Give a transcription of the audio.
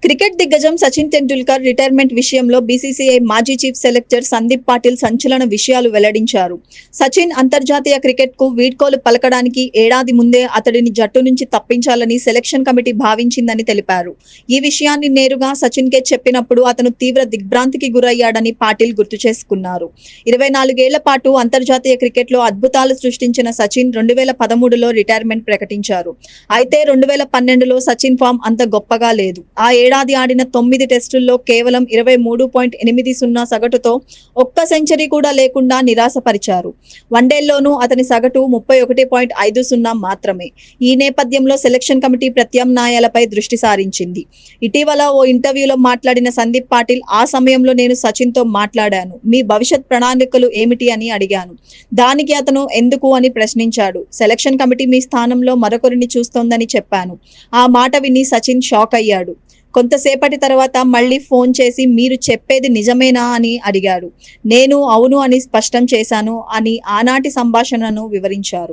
Cricket దిగ్గజం Sachin Tendulkar retirement విషయంలో BCCI మాజీ చీఫ్ సెలెక్టర్ సందీప్ పాటిల్ సంచలన విషయాలు వెల్లడించారు. సచిన్ అంతర్జాతీయ క్రికెట్కు వీడ్కోలు పలకడానికి ఏడాది ముందే అతడిని జట్టు నుంచి తప్పించాలని సెలెక్షన్ కమిటీ భావించిందని తెలిపారు. ఈ విషయాన్ని నేరుగా సచిన్కే చెప్పినప్పుడు అతను తీవ్ర దిగ్భ్రాంతికి గురయ్యాడని పాటిల్ గుర్తు చేసుకున్నారు. 24 ఏళ్ల పాటు అంతర్జాతీయ క్రికెట్లో అద్భుతాలు సృష్టించిన సచిన్ 2013లో రిటైర్మెంట్ ప్రకటించారు. అయితే 2012లో సచిన్ ఫామ్ అంత గొప్పగా లేదు. ఆ ఏడాది ఆడిన 9 టెస్టుల్లో కేవలం 23.80 సగటుతో ఒక్క సెంచరీ కూడా లేకుండా నిరాశపరిచారు. వన్డేల్లోనూ అతని సగటు 31.50 మాత్రమే. ఈ నేపథ్యంలో సెలెక్షన్ కమిటీ ప్రత్యామ్నాయాలపై దృష్టి సారించింది. ఇటీవల ఓ ఇంటర్వ్యూలో మాట్లాడిన సందీప్ పాటిల్, ఆ సమయంలో నేను సచిన్తో మాట్లాడాను. మీ భవిష్యత్ ప్రణాళికలు ఏమిటి అని అడిగాను. దానికి అతను ఎందుకు అని ప్రశ్నించాడు. సెలెక్షన్ కమిటీ మీ స్థానంలో మరొకరిని చూస్తోందని చెప్పాను. ఆ మాట విని సచిన్ షాక్ అయ్యాడు. కొంతసేపటి తర్వాత మళ్ళీ ఫోన్ చేసి మీరు చెప్పేది నిజమేనా అని అడిగాడు. నేను అవును అని స్పష్టం చేశాను అని ఆనాటి సంభాషణను వివరించారు.